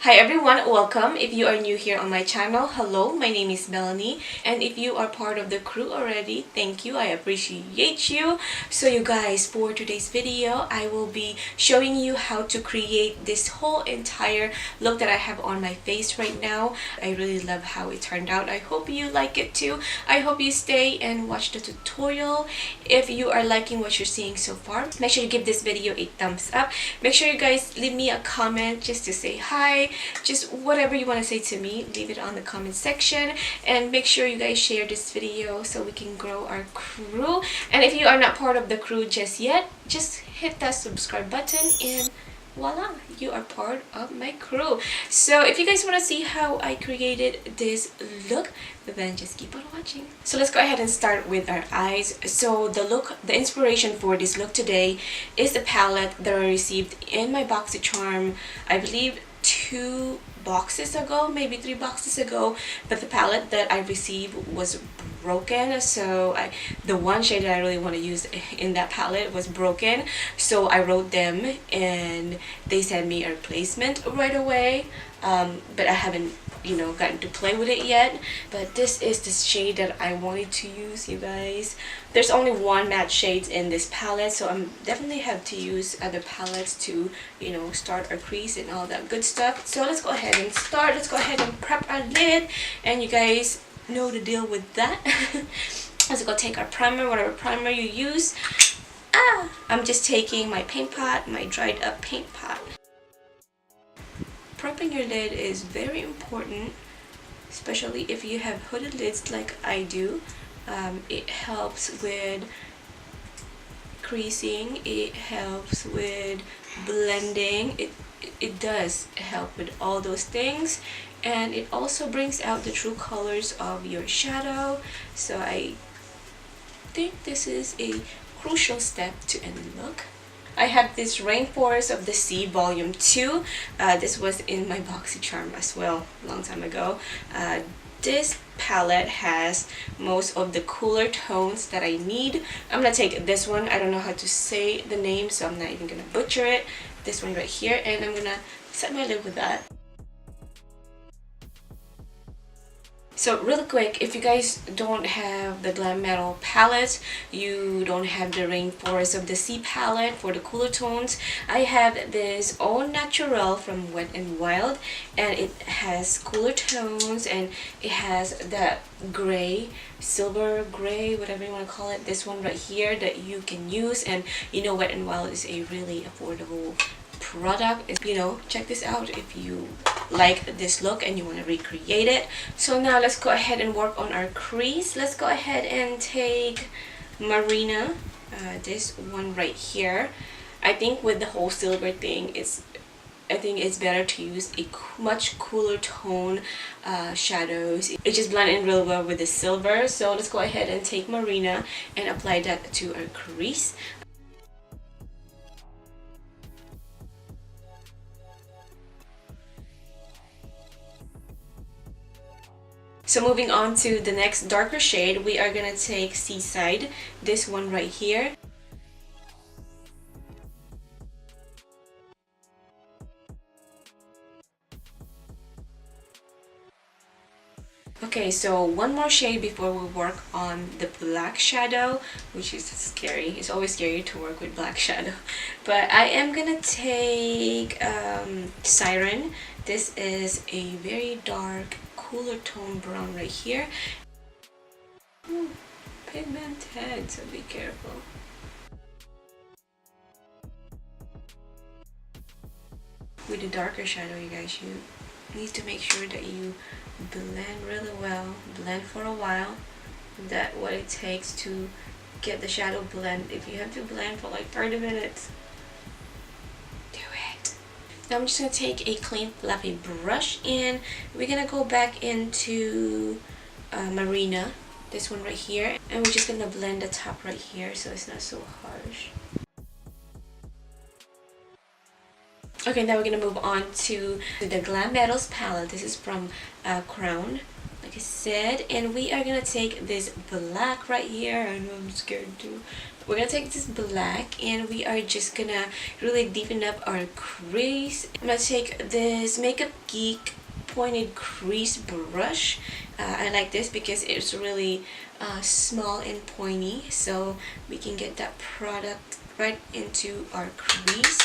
Hi everyone, welcome. If you are new here on my channel, hello, my name is Melanie, and if you are part of the crew already, thank you, I appreciate you. So you guys, for today's video, I will be showing you how to create this whole entire look that I have on my face right now. I really love how it turned out. I hope you like it too. I hope you stay and watch the tutorial. If you are liking what you're seeing so far, make sure you give this video a thumbs up. Make sure you guys leave me a comment just to say hi. Just whatever you want to say to me, leave it on the comment section, and make sure you guys share this video so we can grow our crew. And if you are not part of the crew just yet, just hit that subscribe button and voila, you are part of my crew. So if you guys want to see how I created this look, then just keep on watching. So let's go ahead and start with our eyes. So the inspiration for this look today is the palette that I received in my BoxyCharm, I believe 2 boxes ago, maybe 3 boxes ago, but the palette that I received was broken, so the one shade that I really want to use in that palette was broken, so I wrote them and they sent me a replacement right away, but I haven't gotten to play with it yet. But this is the shade that I wanted to use, you guys. There's only one matte shade in this palette, so I'm definitely have to use other palettes to start our crease and all that good stuff. So let's go ahead and start. Let's go ahead and prep our lid, and you guys know the deal with that. Let's go take our primer, whatever primer you use. I'm just taking my paint pot, my dried up paint pot. Prepping your lid is very important, especially if you have hooded lids like I do. It helps with creasing, it helps with blending, it does help with all those things, and it also brings out the true colors of your shadow. So I think this is a crucial step to any look. I have this Rainforest of the Sea Volume 2. This was in my BoxyCharm as well, a long time ago. This palette has most of the cooler tones that I need. I'm gonna take this one. I don't know how to say the name, so I'm not even gonna butcher it. This one right here, and I'm gonna set my lid with that. So really quick, if you guys don't have the Gunmetal palette, you don't have the Rainforest of the Sea palette for the cooler tones, I have this Au Naturel from Wet n Wild, and it has cooler tones, and it has that gray, silver gray, whatever you want to call it, this one right here that you can use. And Wet n Wild is a really affordable product. Check this out if you like this look and you want to recreate it. So now let's go ahead and work on our crease. Let's go ahead and take Marina, this one right here. I think with the whole silver thing, I think it's better to use a much cooler tone shadows. It just blends in really well with the silver. So let's go ahead and take Marina and apply that to our crease. So moving on to the next darker shade, we are gonna take Seaside, this one right here. Okay, so one more shade before we work on the black shadow, which is scary. It's always scary to work with black shadow. But I am gonna take Siren. This is a very dark, cooler tone brown right here. Pigmented, so be careful. With the darker shadow, you guys, you need to make sure that you blend really well, blend for a while. That's what it takes to get the shadow blend. If you have to blend for like 30 minutes, do it. Now I'm just going to take a clean fluffy brush, and we're going to go back into Marina, this one right here, and we're just going to blend the top right here so it's not so harsh. Okay, now we're gonna move on to the Glam Metals palette. This is from Crown. Like like I said, and we are gonna take this black right here. I know I'm scared too. We're gonna take this black and we are just gonna really deepen up our crease. I'm gonna take this Makeup Geek pointed crease brush. I like this because it's really small and pointy, so we can get that product right into our crease.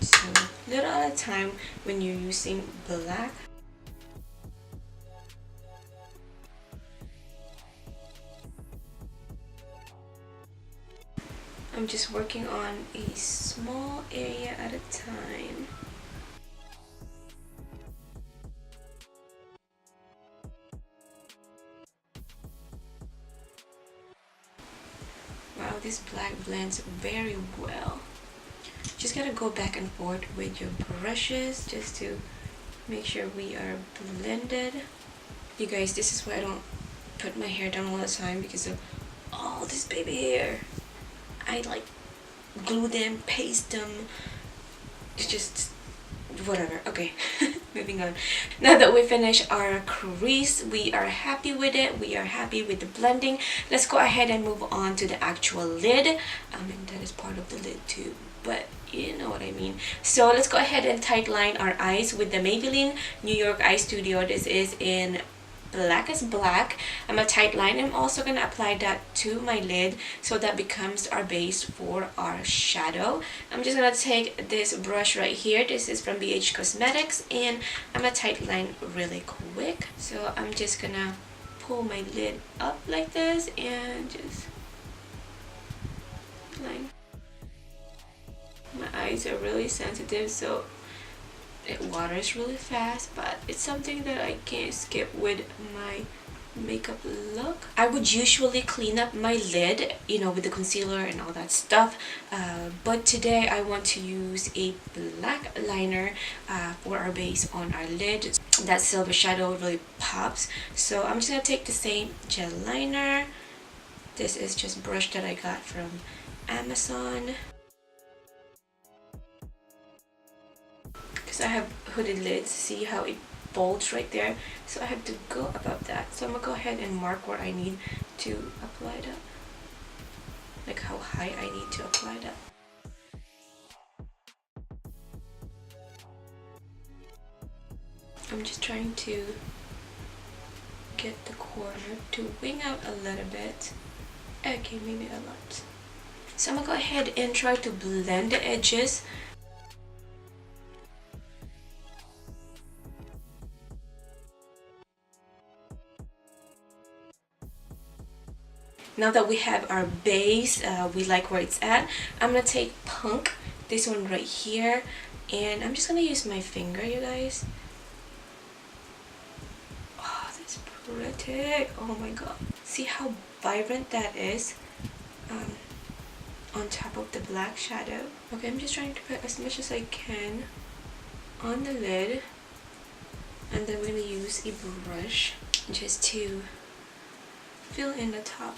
So little at a time when you're using black. I'm just working on a small area at a time. Wow, this black blends very well. Just gotta go back and forth with your brushes just to make sure we are blended. You guys, this is why I don't put my hair down all the time, because of all this baby hair. I like glue them, paste them. It's just whatever. Okay, moving on. Now that we finished our crease, we are happy with it. We are happy with the blending. Let's go ahead and move on to the actual lid. And that is part of the lid too, but you know what I mean. So let's go ahead and tight line our eyes with the Maybelline New York Eyestudio. This is in Blackest black. I'm gonna tight line. I'm also gonna apply that to my lid so that becomes our base for our shadow. I'm just gonna take this brush right here. This is from BH Cosmetics, and I'm gonna tight line really quick. So I'm just gonna pull my lid up like this and just line. My eyes are really sensitive, so it waters really fast, but it's something that I can't skip with my makeup look. I would usually clean up my lid, you know, with the concealer and all that stuff, but today I want to use a black liner for our base on our lid. That silver shadow really pops, so I'm just gonna take the same gel liner. This is just brush that I got from Amazon. I have hooded lids, see how it bulged right there, so I have to go about that. So I'm gonna go ahead and mark where I need to apply that, like how high I need to apply that. I'm just trying to get the corner to wing out a little bit. Okay, maybe a lot. So I'm gonna go ahead and try to blend the edges. Now that we have our base, we like where it's at, I'm gonna take Punk, this one right here, and I'm just gonna use my finger, you guys. Oh, that's pretty. Oh my god. See how vibrant that is on top of the black shadow. Okay, I'm just trying to put as much as I can on the lid, and then we're gonna use a brush just to fill in the top.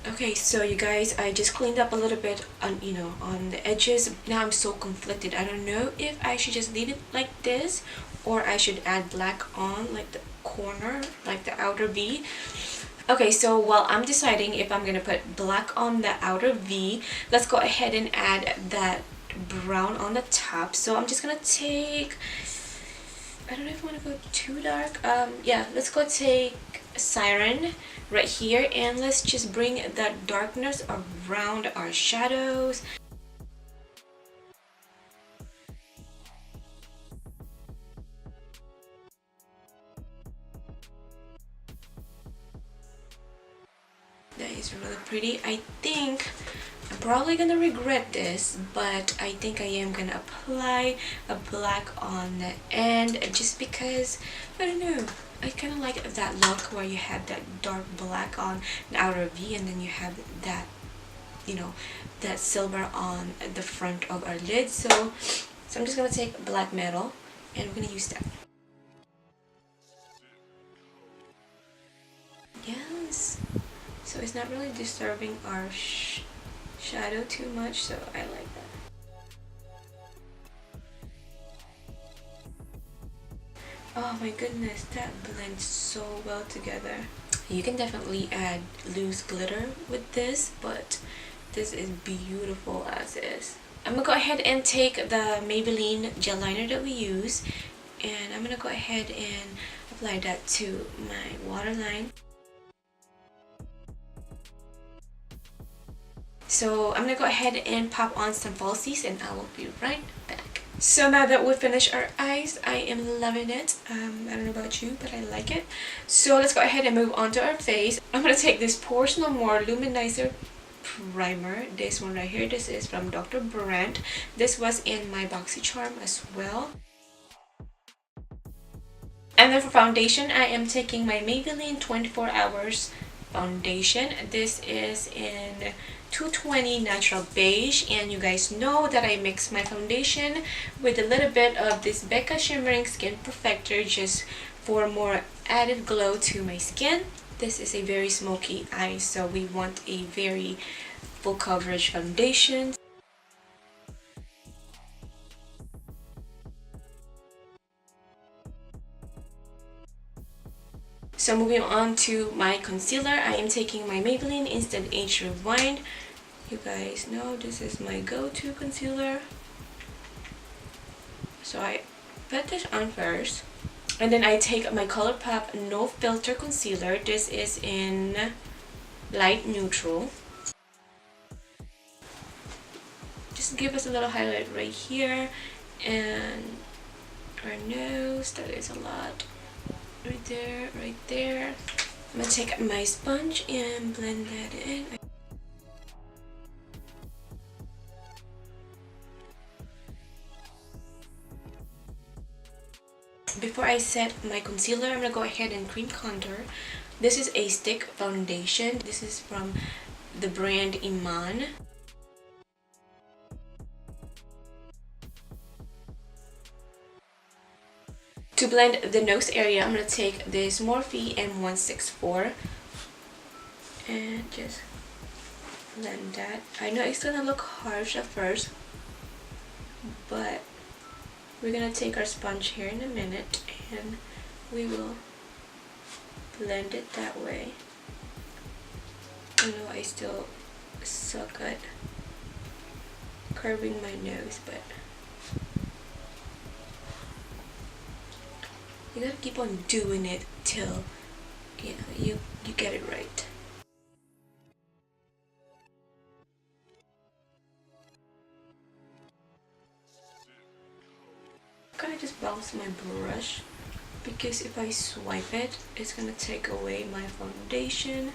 Okay, so you guys, I just cleaned up a little bit on, you know, on the edges. Now I'm so conflicted. I don't know if I should just leave it like this or I should add black on like the corner, like the outer V. Okay, so while I'm deciding if I'm gonna put black on the outer V, let's go ahead and add that brown on the top. So I'm just gonna take, I don't know if I want to go too dark. Yeah, let's go take Siren right here, and let's just bring that darkness around our shadows. That is really pretty. I think I'm probably gonna regret this, but I think I am gonna apply a black on the end just because, I don't know, I kind of like that look where you have that dark black on the outer V and then you have that, you know, that silver on the front of our lid. So I'm just gonna take black metal and we're gonna use that. Yes. So it's not really disturbing our shadow too much, so I like that. Oh my goodness, that blends so well together. You can definitely add loose glitter with this, but this is beautiful as is. I'm gonna go ahead and take the Maybelline gel liner that we use, and I'm gonna go ahead and apply that to my waterline. So I'm gonna go ahead and pop on some falsies, and I will be right back. So now that we finished our eyes, I am loving it. I don't know about you, but I like it. So let's go ahead and move on to our face. I'm gonna take this Pores No More Luminizer primer. This one right here. This is from Dr. Brant. This was in my BoxyCharm as well. And then for foundation, I am taking my Maybelline 24 Hours foundation. This is in 220 Natural Beige, and you guys know that I mix my foundation with a little bit of this Becca Shimmering Skin Perfector just for more added glow to my skin. This is a very smoky eye, so we want a very full coverage foundation. So moving on to my concealer, I am taking my Maybelline Instant Age Rewind. You guys know this is my go-to concealer. So I put this on first. And then I take my Colourpop No Filter Concealer. This is in light neutral. Just give us a little highlight right here. And our nose, that is a lot. Right there, right there. I'm gonna take my sponge and blend that in. Before I set my concealer, I'm gonna go ahead and cream contour. This is a stick foundation. This is from the brand Iman. To blend the nose area, I'm going to take this Morphe M164 and just blend that. I know it's going to look harsh at first, but we're going to take our sponge here in a minute and we will blend it that way. I know I still suck at curving my nose, but you gotta keep on doing it till you get it right. I'm gonna just bounce my brush because if I swipe it, it's gonna take away my foundation.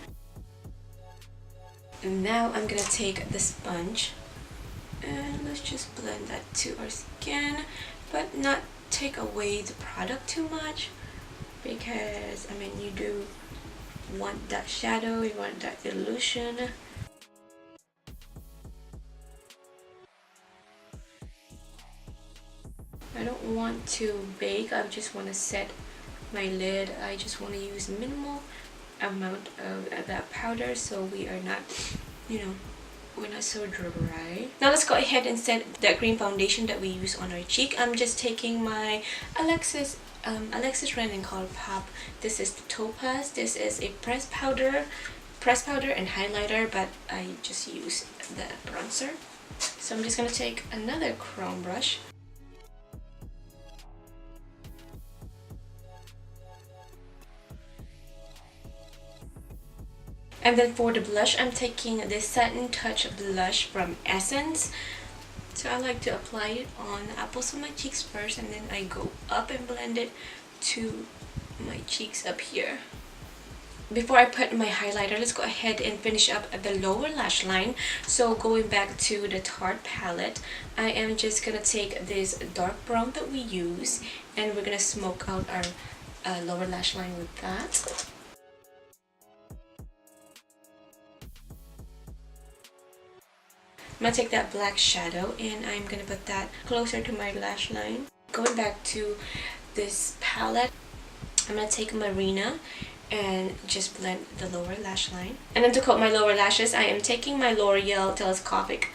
And now I'm gonna take the sponge and let's just blend that to our skin, but not take away the product too much, because I mean, you do want that shadow, you want that illusion. I don't want to bake, I just want to set my lid. I just want to use minimal amount of that powder so we are not, we're not so dry. Now let's go ahead and set that cream foundation that we use on our cheek. I'm just taking my AlexisRennXColourpop. This is the Topaz. This is a pressed powder and highlighter, but I just use the bronzer. So I'm just gonna take another chrome brush. And then for the blush, I'm taking this Satin Touch blush from Essence. So I like to apply it on the apples of my cheeks first, and then I go up and blend it to my cheeks up here. Before I put my highlighter, let's go ahead and finish up the lower lash line. So going back to the Tarte palette, I am just gonna take this dark brown that we use, and we're gonna smoke out our lower lash line with that. I'm gonna take that black shadow and I'm gonna put that closer to my lash line. Going back to this palette, I'm gonna take Marina and just blend the lower lash line. And then to coat my lower lashes, I am taking my L'Oreal Telescopic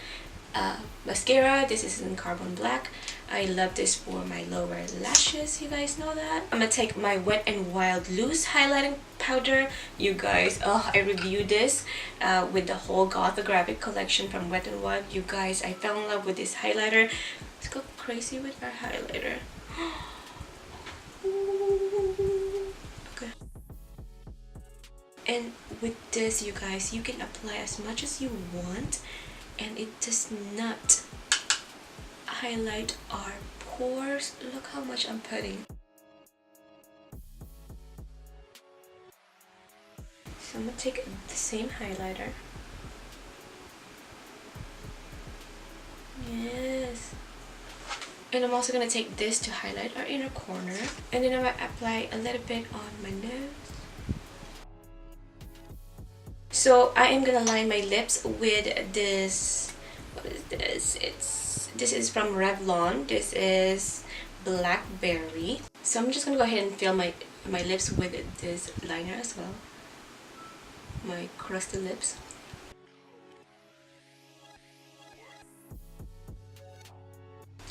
mascara. This is in Carbon Black. I love this for my lower lashes, you guys know that. I'm gonna take my Wet n Wild Loose highlighting powder. You guys, oh, I reviewed this with the whole Goth graphic collection from Wet n Wild. You guys, I fell in love with this highlighter. Let's go crazy with our highlighter. Okay. And with this, you guys, you can apply as much as you want, and it does not highlight our pores. Look how much I'm putting. So I'm gonna take the same highlighter. Yes. And I'm also gonna take this to highlight our inner corner. And then I'm gonna apply a little bit on my nose. So I am gonna line my lips with this. What is this? This is from Revlon. This is Blackberry. So I'm just gonna go ahead and fill my lips with this liner as well. My crusty lips.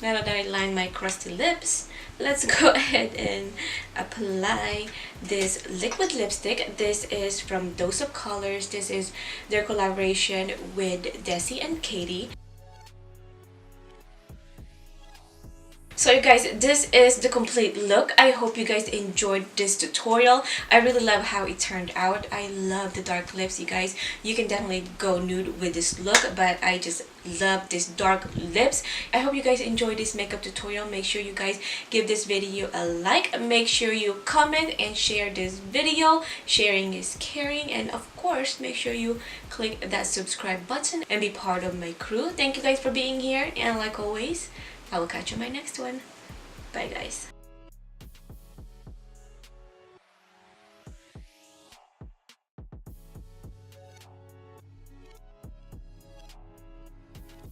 Now that I line my crusty lips, let's go ahead and apply this liquid lipstick. This is from Dose of Colors. This is their collaboration with Desi and Katy. So you guys, this is the complete look. I hope you guys enjoyed this tutorial. I really love how it turned out. I love the dark lips, you guys. You can definitely go nude with this look, but I just love this dark lips. I hope you guys enjoyed this makeup tutorial. Make sure you guys give this video a like. Make sure you comment and share this video. Sharing is caring. And of course, make sure you click that subscribe button and be part of my crew. Thank you guys for being here. And like always, I will catch you in my next one. Bye guys.